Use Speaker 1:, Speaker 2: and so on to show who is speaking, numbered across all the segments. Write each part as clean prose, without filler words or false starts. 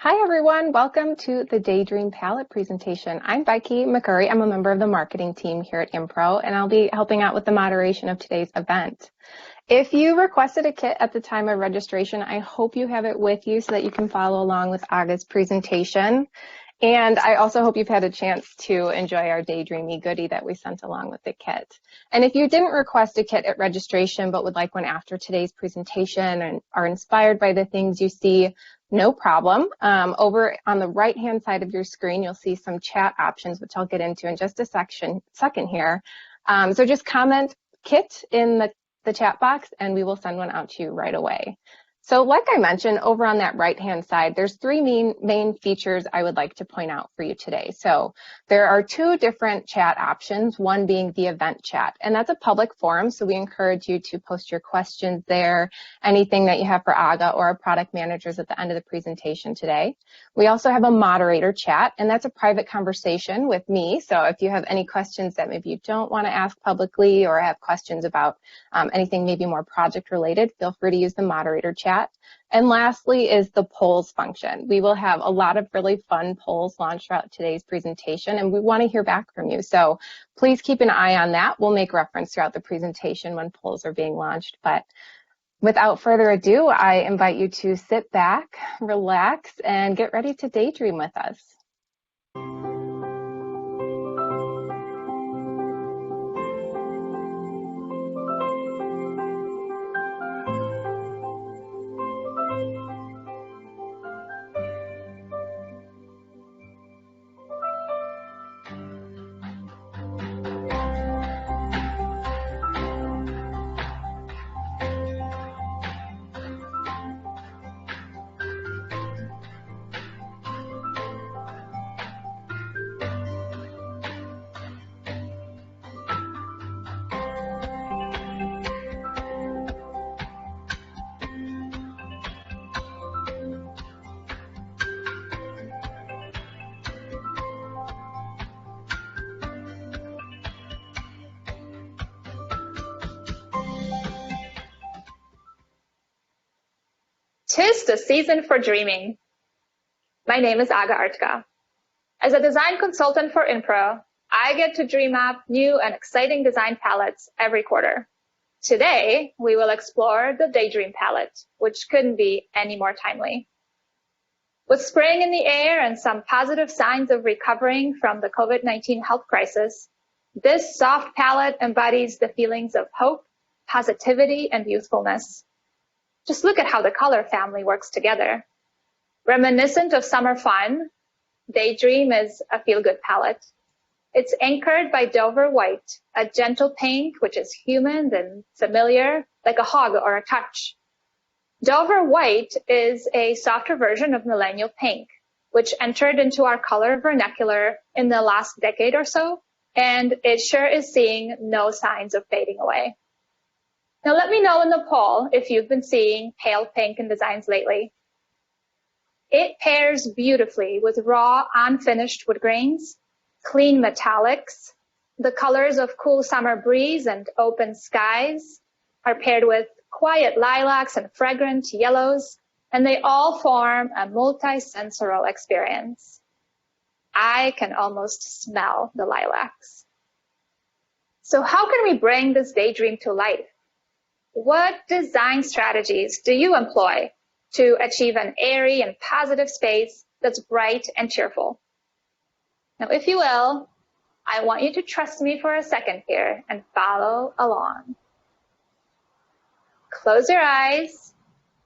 Speaker 1: Hi, everyone. Welcome to the Daydream Palette presentation. I'm Becky McCurry. I'm a member of the marketing team here at Impro, and I'll be helping out with the moderation of today's event. If you requested a kit at the time of registration, I hope you have it with you so that you can follow along with Aga's presentation. And I also hope you've had a chance to enjoy our Daydreamy goodie that we sent along with the kit. And if you didn't request a kit at registration but would like one after today's presentation and are inspired by the things you see, no problem. Over on the right-hand side of your screen, you'll see some chat options, which I'll get into in just a second here. So just comment kit in the chat box, and we will send one out to you right away. So like I mentioned, over on that right-hand side, there's three main features I would like to point out for you today. So there are two different chat options, one being the event chat, and that's a public forum, so we encourage you to post your questions there, anything that you have for Aga or our product managers at the end of the presentation today. We also have a moderator chat, and that's a private conversation with me, so if you have any questions that maybe you don't want to ask publicly or have questions about anything maybe more project related, feel free to use the moderator chat. And lastly is the polls function. We will have a lot of really fun polls launched throughout today's presentation, and we want to hear back from you. So please keep an eye on that. We'll make reference throughout the presentation when polls are being launched. But without further ado, I invite you to sit back, relax, and get ready to daydream with us.
Speaker 2: Tis the season for dreaming. My name is Aga Artka. As a design consultant for Impro, I get to dream up new and exciting design palettes every quarter. Today, we will explore the Daydream palette, which couldn't be any more timely. With spring in the air and some positive signs of recovering from the COVID-19 health crisis, this soft palette embodies the feelings of hope, positivity, and youthfulness. Just look at how the color family works together. Reminiscent of summer fun, Daydream is a feel-good palette. It's anchored by Dover White, a gentle pink which is human and familiar, like a hug or a touch. Dover White is a softer version of Millennial Pink, which entered into our color vernacular in the last decade or so, and it sure is seeing no signs of fading away. Now let me know in the poll if you've been seeing pale pink in designs lately. It pairs beautifully with raw, unfinished wood grains, clean metallics. The colors of cool summer breeze and open skies are paired with quiet lilacs and fragrant yellows, and they all form a multi-sensorial experience. I can almost smell the lilacs. So how can we bring this daydream to life? What design strategies do you employ to achieve an airy and positive space that's bright and cheerful? Now, if you will, I want you to trust me for a second here and follow along. Close your eyes,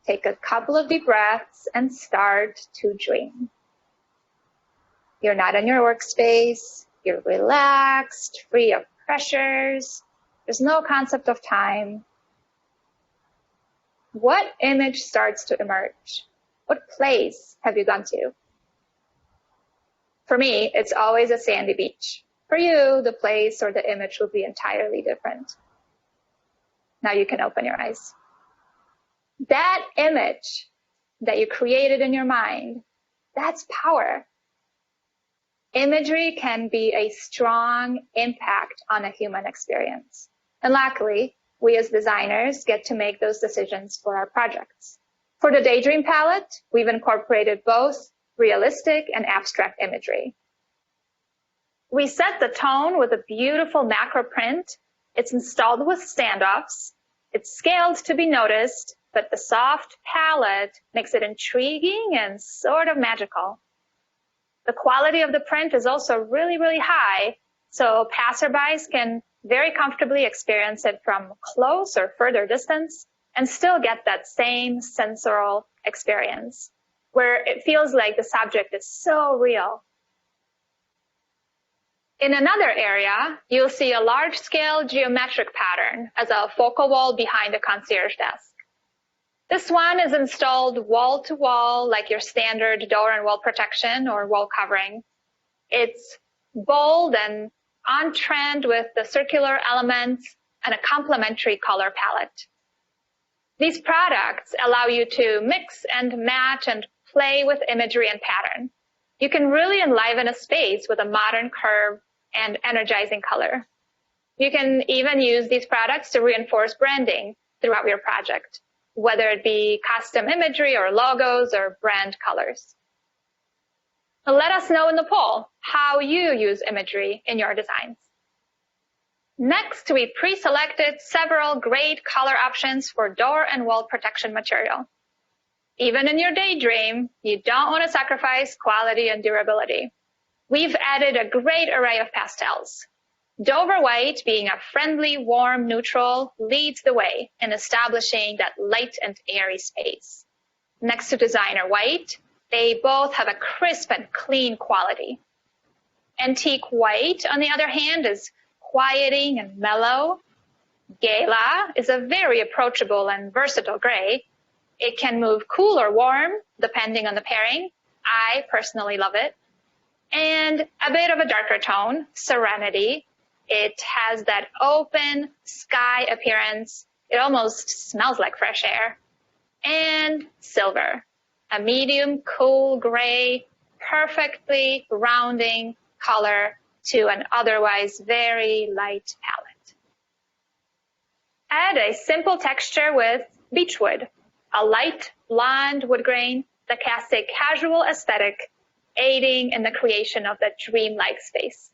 Speaker 2: take a couple of deep breaths, and start to dream. You're not in your workspace, you're relaxed, free of pressures, there's no concept of time. What image starts to emerge? What place have you gone to? For me, it's always a sandy beach. For you, the place or the image will be entirely different. Now you can open your eyes. That image that you created in your mind, that's power. Imagery can be a strong impact on a human experience. And luckily, we as designers get to make those decisions for our projects. For the Daydream palette, we've incorporated both realistic and abstract imagery. We set the tone with a beautiful macro print. It's installed with standoffs. It's scaled to be noticed, but the soft palette makes it intriguing and sort of magical. The quality of the print is also really, really high, so passerbys can very comfortably experience it from close or further distance and still get that same sensorial experience, where it feels like the subject is so real. In another area, you'll see a large-scale geometric pattern as a focal wall behind the concierge desk. This one is installed wall-to-wall like your standard door and wall protection or wall covering. It's bold and on trend with the circular elements and a complementary color palette. These products allow you to mix and match and play with imagery and pattern. You can really enliven a space with a modern curve and energizing color. You can even use these products to reinforce branding throughout your project, whether it be custom imagery or logos or brand colors. Let us know in the poll how you use imagery in your designs. Next, we pre-selected several great color options for door and wall protection material. Even in your daydream, you don't want to sacrifice quality and durability. We've added a great array of pastels. Dover White, being a friendly, warm neutral, leads the way in establishing that light and airy space. Next to Designer White, they both have a crisp and clean quality. Antique White, on the other hand, is quieting and mellow. Gala is a very approachable and versatile gray. It can move cool or warm, depending on the pairing. I personally love it. And a bit of a darker tone, Serenity. It has that open sky appearance. It almost smells like fresh air. And Silver, a medium cool gray, perfectly rounding color to an otherwise very light palette. Add a simple texture with Beechwood, a light blonde wood grain that casts a casual aesthetic, aiding in the creation of that dreamlike space.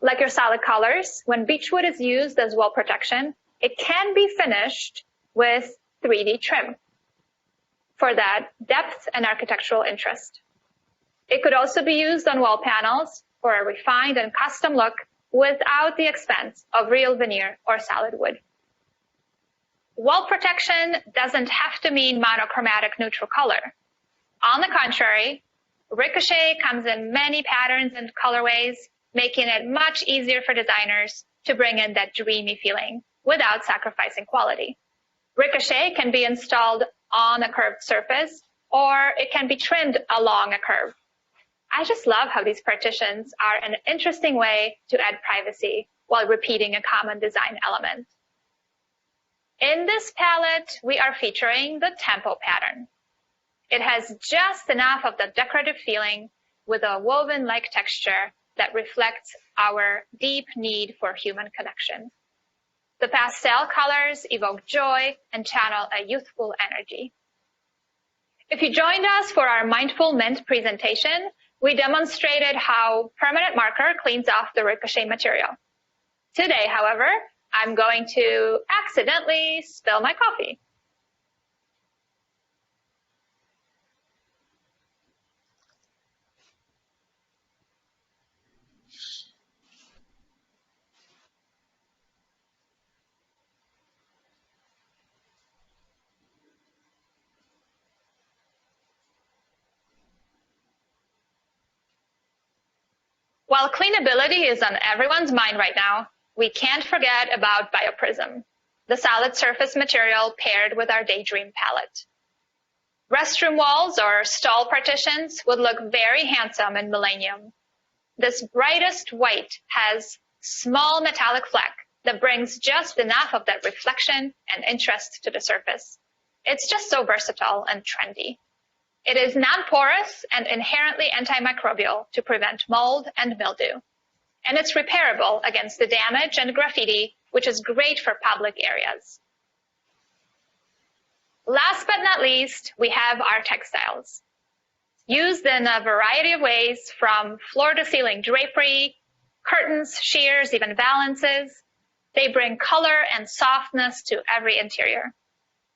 Speaker 2: Like your solid colors, when Beechwood is used as wall protection, it can be finished with 3D trim for that depth and architectural interest. It could also be used on wall panels for a refined and custom look without the expense of real veneer or solid wood. Wall protection doesn't have to mean monochromatic neutral color. On the contrary, Ricochet comes in many patterns and colorways, making it much easier for designers to bring in that dreamy feeling without sacrificing quality. Ricochet can be installed on a curved surface, or it can be trimmed along a curve. I just love how these partitions are an interesting way to add privacy while repeating a common design element. In this palette, we are featuring the Tempo pattern. It has just enough of the decorative feeling with a woven-like texture that reflects our deep need for human connection. The pastel colors evoke joy and channel a youthful energy. If you joined us for our Mindful Mint presentation, we demonstrated how permanent marker cleans off the Ricochet material. Today, however, I'm going to accidentally spill my coffee. While cleanability is on everyone's mind right now, we can't forget about BioPrism, the solid surface material paired with our Daydream palette. Restroom walls or stall partitions would look very handsome in Millennium. This brightest white has small metallic fleck that brings just enough of that reflection and interest to the surface. It's just so versatile and trendy. It is non-porous and inherently antimicrobial to prevent mold and mildew. And it's repairable against the damage and graffiti, which is great for public areas. Last but not least, we have our textiles. used in a variety of ways, from floor-to-ceiling drapery, curtains, sheers, even valances. They bring color and softness to every interior.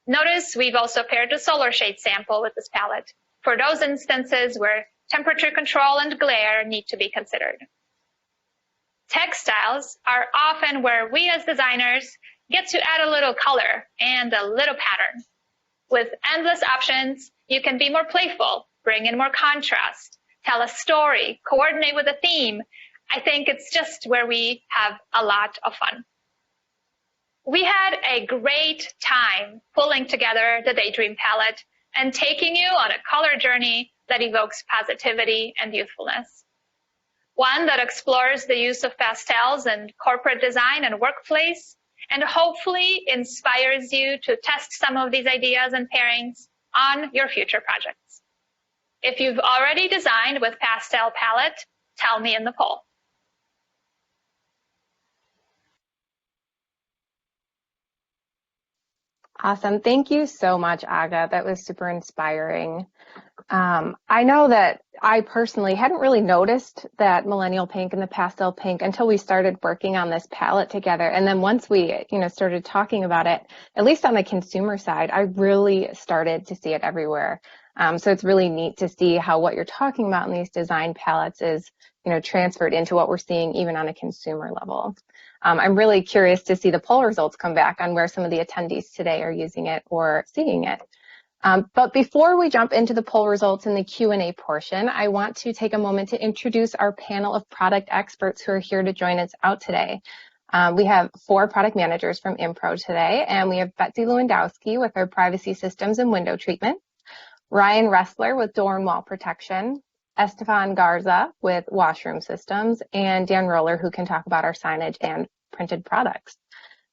Speaker 2: Notice we've also paired a solar shade sample with this palette for those instances where temperature control and glare need to be considered. Textiles are often where we as designers get to add a little color and a little pattern. With endless options, you can be more playful, bring in more contrast, tell a story, coordinate with a theme. I think it's just where we have a lot of fun. We had a great time pulling together the Daydream palette and taking you on a color journey that evokes positivity and youthfulness. One that explores the use of pastels in corporate design and workplace, and hopefully inspires you to test some of these ideas and pairings on your future projects. If you've already designed with pastel palette, tell me in the poll.
Speaker 1: Awesome. Thank you so much, Aga. That was super inspiring. I know that I personally hadn't really noticed that millennial pink and the pastel pink until we started working on this palette together. And then once we, started talking about it, at least on the consumer side, I really started to see it everywhere. So it's really neat to see how what you're talking about in these design palettes is, transferred into what we're seeing even on a consumer level. I'm really curious to see the poll results come back on where some of the attendees today are using it or seeing it. But before we jump into the poll results in the Q&A portion, I want to take a moment to introduce our panel of product experts who are here to join us out today. We have 4 product managers from Impro today, and we have Betsy Lewandowski with our privacy systems and window treatment, Ryan Ressler with door and wall protection, Estefan Garza with washroom systems, and Dan Roller, who can talk about our signage and printed products.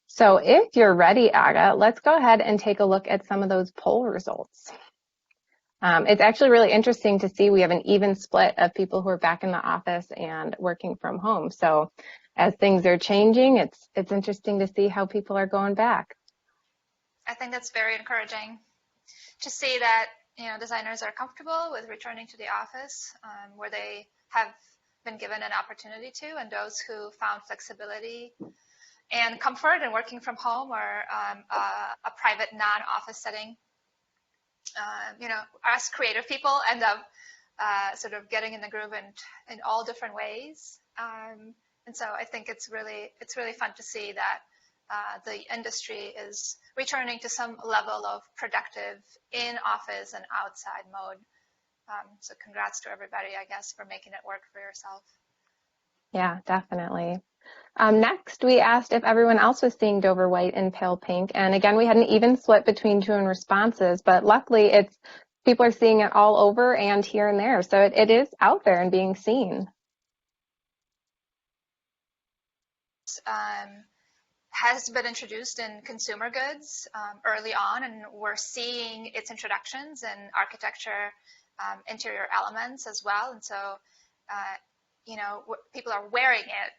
Speaker 1: So if you're ready, Aga, let's go ahead and take a look at some of those poll results. It's actually really interesting to see we have an even split of people who are back in the office and working from home. So as things are changing, it's interesting to see how people are going back.
Speaker 3: I think that's very encouraging to see that designers are comfortable with returning to the office where they have been given an opportunity to, and those who found flexibility and comfort in working from home or a private non-office setting. Us creative people end up sort of getting in the groove in all different ways. And so I think it's really fun to see that the industry is returning to some level of productive in-office and outside mode. So congrats to everybody, I guess, for making it work for yourself.
Speaker 1: Yeah, definitely. Next, we asked if everyone else was seeing Dover White and Pale Pink. And again, we had an even split between 2 responses, but luckily people are seeing it all over and here and there. So it is out there and being seen.
Speaker 3: Has been introduced in consumer goods early on, and we're seeing its introductions in architecture, interior elements as well. And so, people are wearing it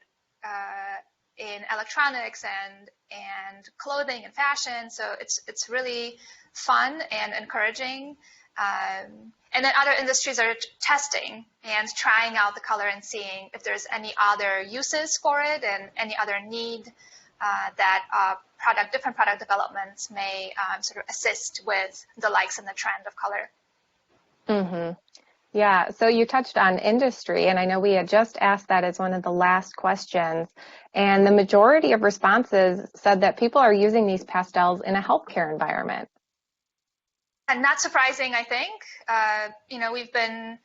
Speaker 3: in electronics and clothing and fashion. So it's really fun and encouraging. And then other industries are testing and trying out the color and seeing if there's any other uses for it and any other need that different product developments may sort of assist with the likes and the trend of color.
Speaker 1: Mm-hmm. Yeah, so you touched on industry, and I know we had just asked that as one of the last questions, and the majority of responses said that people are using these pastels in a healthcare environment.
Speaker 3: And not surprising, I think. We've been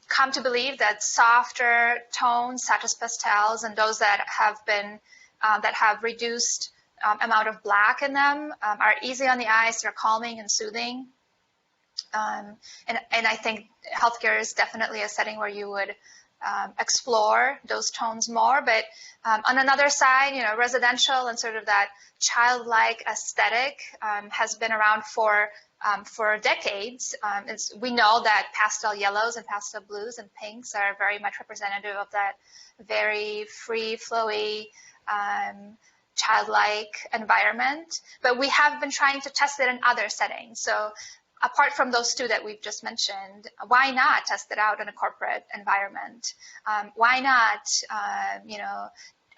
Speaker 3: come to believe that softer tones, such as pastels, and those that have reduced amount of black in them are easy on the eyes. They're calming and soothing. And I think healthcare is definitely a setting where you would explore those tones more. But on another side, residential and sort of that childlike aesthetic has been around for decades. We know that pastel yellows and pastel blues and pinks are very much representative of that very free, flowy, childlike environment. But we have been trying to test it in other settings. So apart from those two that we've just mentioned, why not test it out in a corporate environment? Why not,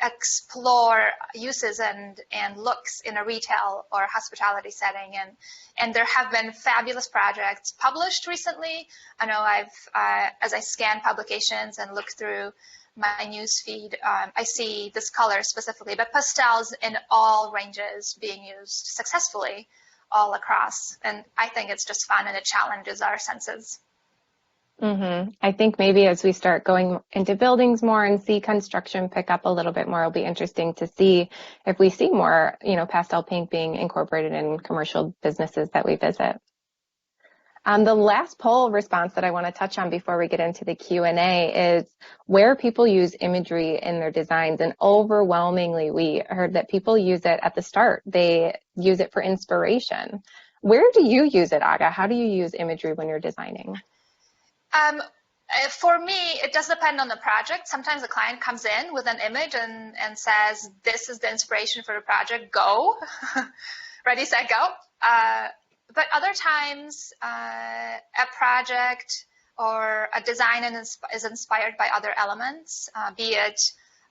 Speaker 3: explore uses and looks in a retail or hospitality setting? And there have been fabulous projects published recently. I know as I scan publications and look through my news feed, I see this color specifically, but pastels in all ranges being used successfully all across. And I think it's just fun and it challenges our senses.
Speaker 1: I think maybe as we start going into buildings more and see construction pick up a little bit more, it'll be interesting to see if we see more, pastel pink being incorporated in commercial businesses that we visit. The last poll response that I want to touch on before we get into the Q&A is where people use imagery in their designs. And overwhelmingly, we heard that people use it at the start. They use it for inspiration. Where do you use it, Aga? How do you use imagery when you're designing?
Speaker 3: For me, it does depend on the project. Sometimes the client comes in with an image and says, this is the inspiration for the project, go. Ready, set, go. But other times, a project or a design is inspired by other elements, be it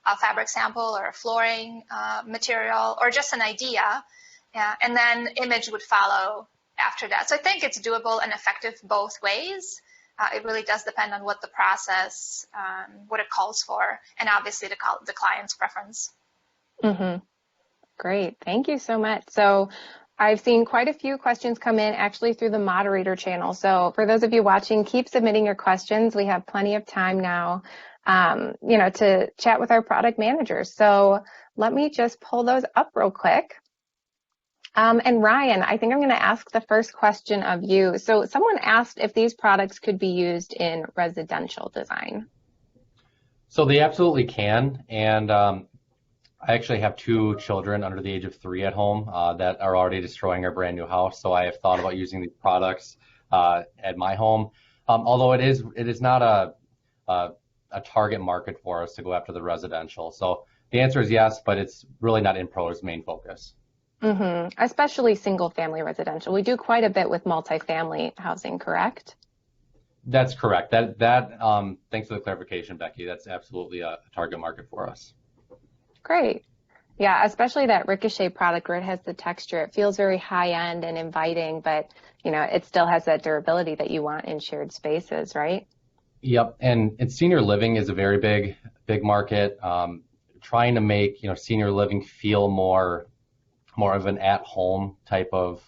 Speaker 3: a fabric sample or a flooring material or just an idea. And then image would follow after that. So I think it's doable and effective both ways. It really does depend on what the process, what it calls for, and obviously the client's preference.
Speaker 1: Great. Thank you so much. So I've seen quite a few questions come in actually through the moderator channel. So for those of you watching, keep submitting your questions. We have plenty of time now, to chat with our product managers. So let me just pull those up real quick. And Ryan, I think I'm going to ask the first question of you. So someone asked if these products could be used in residential design.
Speaker 4: So they absolutely can. And I actually have 2 children under the age of 3 at home that are already destroying our brand new house. So I have thought about using these products at my home. Although it is not a target market for us to go after the residential. So the answer is yes, but it's really not Impro's main focus.
Speaker 1: Especially single-family residential. We do quite a bit with multifamily housing, correct?
Speaker 4: That's correct. That thanks for the clarification, Becky. That's absolutely a target market for us.
Speaker 1: Great. Yeah, especially that Ricochet product where it has the texture. It feels very high-end and inviting, but it still has that durability that you want in shared spaces, right?
Speaker 4: Yep, and senior living is a very big market. Trying to make senior living feel more of an at-home type of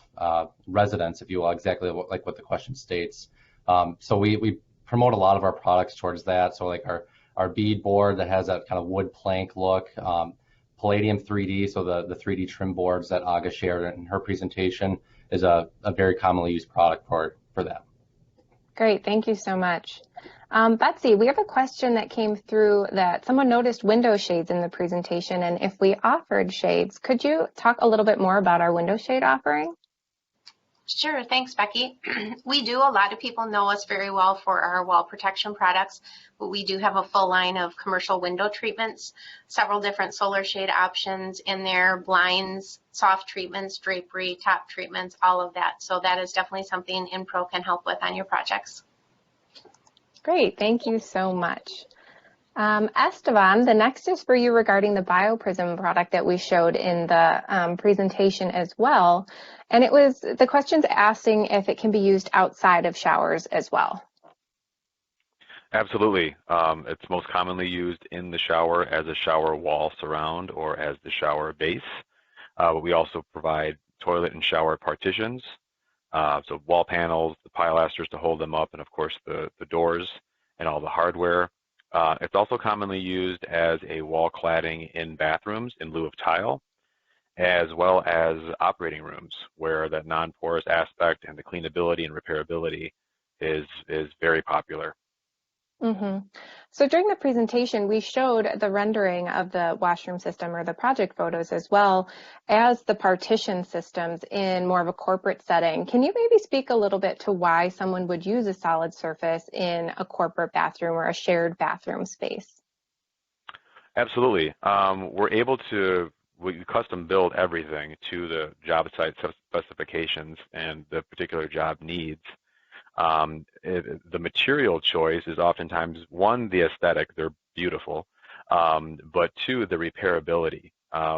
Speaker 4: residence, if you will, exactly like what the question states. So we promote a lot of our products towards that. So like our bead board that has that kind of wood plank look, Palladium 3D, so the 3D trim boards that Aga shared in her presentation is a very commonly used product for that.
Speaker 1: Great, thank you so much. Betsy, we have a question that came through that someone noticed window shades in the presentation, and if we offered shades, could you talk a little bit more about our window shade offering?
Speaker 5: Sure, thanks, Becky. We do. A lot of people know us very well for our wall protection products, but we do have a full line of commercial window treatments, several different solar shade options in there, blinds, soft treatments, drapery, top treatments, all of that. So that is definitely something Impro can help with on your projects.
Speaker 1: Great, thank you so much. Esteban, the next is for you regarding the BioPrism product that we showed in the presentation as well. And the question's asking if it can be used outside of showers as well.
Speaker 6: Absolutely. It's most commonly used in the shower as a shower wall surround or as the shower base. But we also provide toilet and shower partitions. So wall panels, the pilasters to hold them up, and of course the doors and all the hardware. It's also commonly used as a wall cladding in bathrooms in lieu of tile, as well as operating rooms where that non-porous aspect and the cleanability and repairability is very popular.
Speaker 1: So during the presentation, we showed the rendering of the washroom system or the project photos as well as the partition systems in more of a corporate setting. Can you maybe speak a little bit to why someone would use a solid surface in a corporate bathroom or a shared bathroom space?
Speaker 6: Absolutely. We're able to we custom build everything to the job site specifications and the particular job needs. The material choice is oftentimes, one, the aesthetic, they're beautiful, but two, the repairability.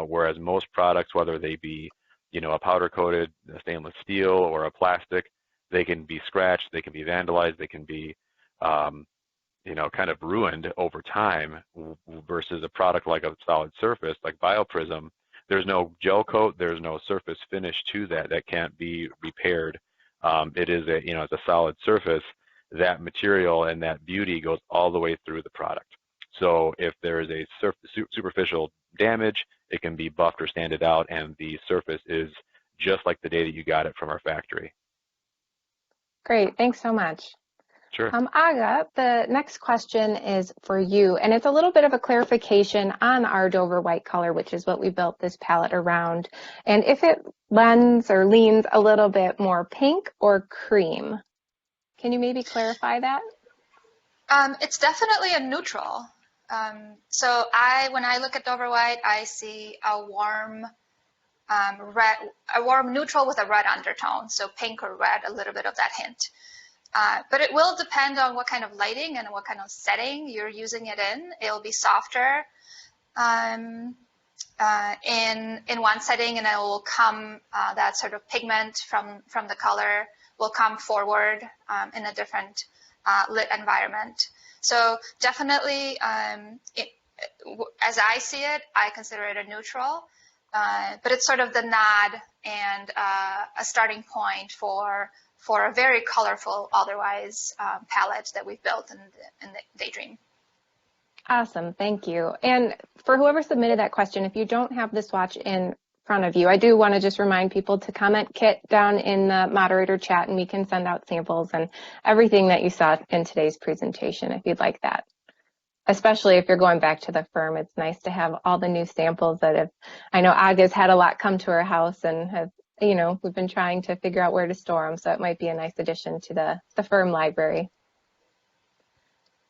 Speaker 6: Whereas most products, whether they be, a powder coated stainless steel or a plastic, they can be scratched, they can be vandalized, they can be, kind of ruined over time, versus a product like a solid surface, like BioPrism. There's no gel coat, there's no surface finish to that can't be repaired. It is it's a solid surface. That material and that beauty goes all the way through the product. So if there is a superficial damage, it can be buffed or sanded out, and the surface is just like the day that you got it from our factory.
Speaker 1: Great, thanks so much.
Speaker 6: Sure.
Speaker 1: Aga, the next question is for you, and it's a little bit of a clarification on our Dover white color, which is what we built this palette around, and if it lends or leans a little bit more pink or cream. Can you maybe clarify that?
Speaker 3: It's definitely a neutral. So when I look at Dover white, I see a warm red, a warm neutral with a red undertone. So pink or red, a little bit of that hint. But it will depend on what kind of lighting and what kind of setting you're using it in. It'll be softer in one setting, and it will come, that sort of pigment from the color will come forward in a different lit environment. So definitely, as I see it, I consider it a neutral, but it's sort of the nod and a starting point for a very colorful, otherwise, palette that we've built in the Daydream.
Speaker 1: Awesome, thank you. And for whoever submitted that question, if you don't have the swatch in front of you, I do want to just remind people to comment kit down in the moderator chat, and we can send out samples and everything that you saw in today's presentation if you'd like that. Especially if you're going back to the firm, it's nice to have all the new samples I know Aga's had a lot come to her house and have, we've been trying to figure out where to store them, so it might be a nice addition to the firm library.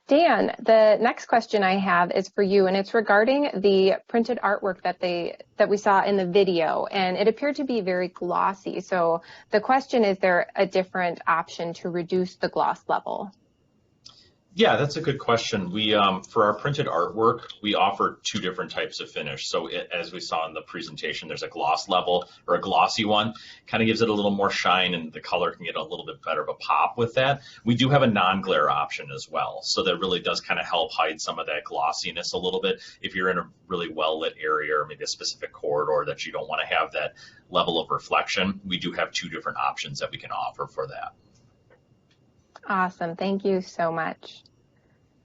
Speaker 1: Dan, the next question I have is for you, and it's regarding the printed artwork that we saw in the video, and it appeared to be very glossy. So the question is there a different option to reduce the gloss level?
Speaker 7: Yeah, that's a good question. We, for our printed artwork, we offer two different types of finish. So as we saw in the presentation, there's a gloss level or a glossy one. Kind of gives it a little more shine, and the color can get a little bit better of a pop with that. We do have a non-glare option as well. So that really does kind of help hide some of that glossiness a little bit. If you're in a really well-lit area or maybe a specific corridor that you don't want to have that level of reflection, we do have two different options that we can offer for that.
Speaker 1: Awesome. Thank you so much.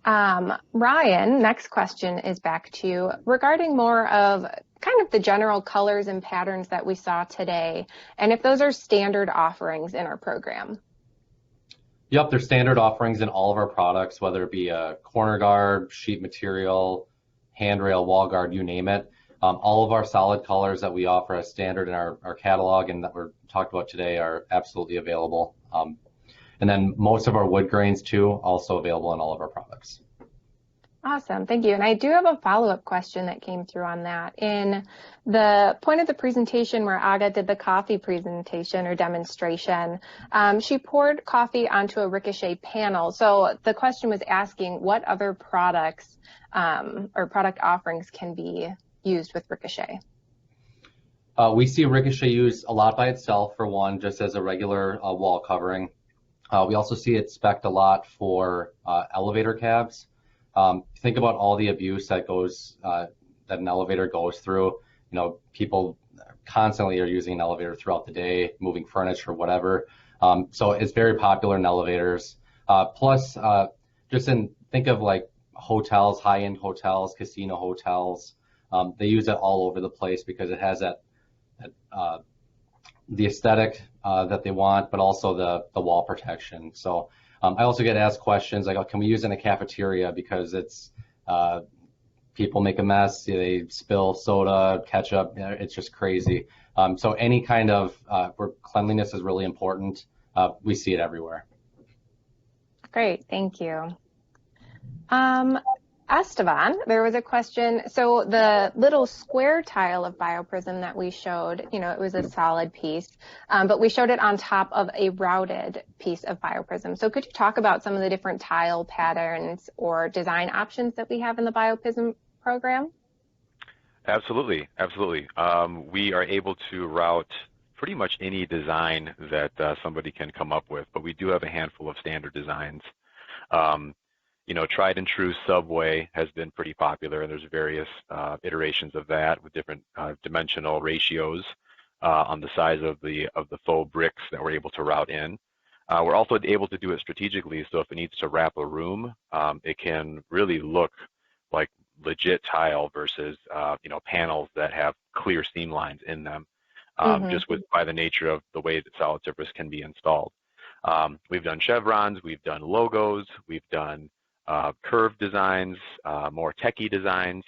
Speaker 1: Ryan, next question is back to you regarding more of kind of the general colors and patterns that we saw today, and if those are standard offerings in our program.
Speaker 4: Yep, they're standard offerings in all of our products, whether it be a corner guard, sheet material, handrail, wall guard, you name it. All of our solid colors that we offer as standard in our catalog and that we're talked about today are absolutely available. And then most of our wood grains, too, also available in all of our products.
Speaker 1: Awesome. Thank you. And I do have a follow-up question that came through on that. In the point of the presentation where Aga did the coffee presentation or demonstration, she poured coffee onto a Ricochet panel. So the question was asking what other products or product offerings can be used with Ricochet.
Speaker 4: We see Ricochet used a lot by itself, for one, just as a regular wall covering. We also see it spec'd a lot for elevator cabs. Think about all the abuse that an elevator goes through. People constantly are using an elevator throughout the day, moving furniture, whatever. So it's very popular in elevators. Plus, think of like hotels, high-end hotels, casino hotels. They use it all over the place because it has the aesthetic that they want, but also the wall protection. So I also get asked questions like, can we use it in a cafeteria because it's people make a mess, they spill soda, ketchup, it's just crazy. So any kind of where cleanliness is really important, we see it everywhere.
Speaker 1: Great, thank you. Esteban, there was a question. So the little square tile of BioPrism that we showed, it was a solid piece, but we showed it on top of a routed piece of BioPrism. So could you talk about some of the different tile patterns or design options that we have in the BioPrism program?
Speaker 6: Absolutely, absolutely. We are able to route pretty much any design that somebody can come up with, but we do have a handful of standard designs. Tried and true subway has been pretty popular, and there's various iterations of that with different dimensional ratios on the size of the faux bricks that we're able to route in. We're also able to do it strategically, so if it needs to wrap a room, it can really look like legit tile versus panels that have clear seam lines in them, just by the nature of the way that solid surface can be installed. We've done chevrons, we've done logos, we've done curved designs, more techie designs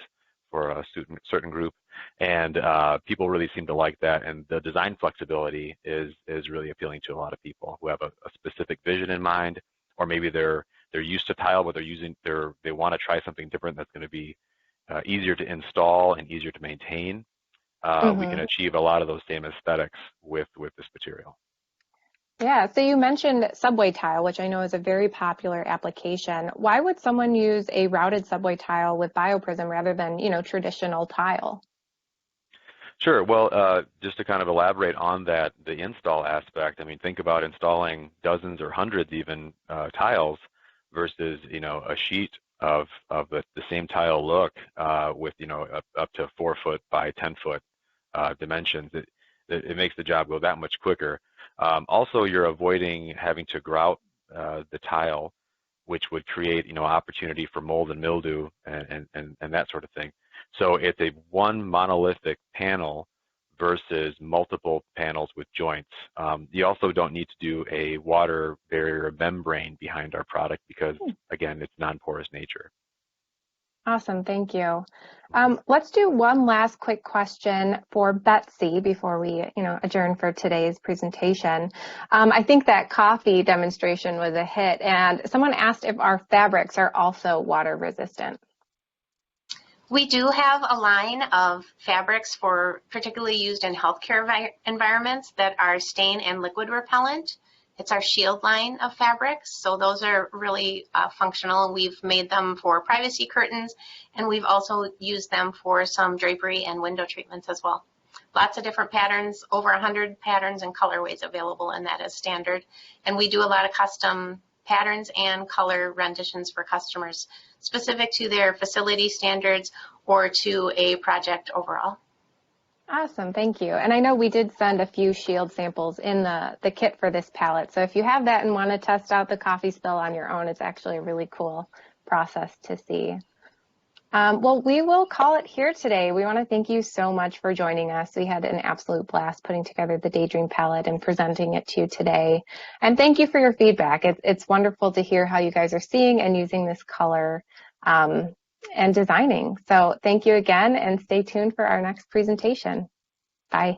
Speaker 6: for a certain group, and people really seem to like that. And the design flexibility is really appealing to a lot of people who have a specific vision in mind, or maybe they're used to tile, but they want to try something different that's going to be easier to install and easier to maintain. We can achieve a lot of those same aesthetics with this material.
Speaker 1: Yeah, so you mentioned subway tile, which I know is a very popular application. Why would someone use a routed subway tile with BioPrism rather than, traditional tile?
Speaker 6: Sure. Well, just to kind of elaborate on that, the install aspect, I mean, think about installing dozens or hundreds even tiles versus, a sheet of the same tile look with, up to 4 foot by 10 foot dimensions. It makes the job go that much quicker. Also, you're avoiding having to grout the tile, which would create, opportunity for mold and mildew and that sort of thing. So it's a one monolithic panel versus multiple panels with joints. You also don't need to do a water barrier membrane behind our product because, again, it's non-porous nature.
Speaker 1: Awesome, thank you. Let's do one last quick question for Betsy before we, adjourn for today's presentation. I think that coffee demonstration was a hit, and someone asked if our fabrics are also water resistant.
Speaker 5: We do have a line of fabrics for particularly used in healthcare environments that are stain and liquid repellent. It's our Shield line of fabrics, so those are really functional. We've made them for privacy curtains, and we've also used them for some drapery and window treatments as well. Lots of different patterns, over 100 patterns and colorways available, and that is standard. And we do a lot of custom patterns and color renditions for customers specific to their facility standards or to a project overall.
Speaker 1: Awesome, thank you. And I know we did send a few Shield samples in the kit for this palette. So if you have that and want to test out the coffee spill on your own, it's actually a really cool process to see. Well, we will call it here today. We want to thank you so much for joining us. We had an absolute blast putting together the Daydream palette and presenting it to you today. And thank you for your feedback. It's wonderful to hear how you guys are seeing and using this color and designing. So thank you again, and stay tuned for our next presentation. Bye.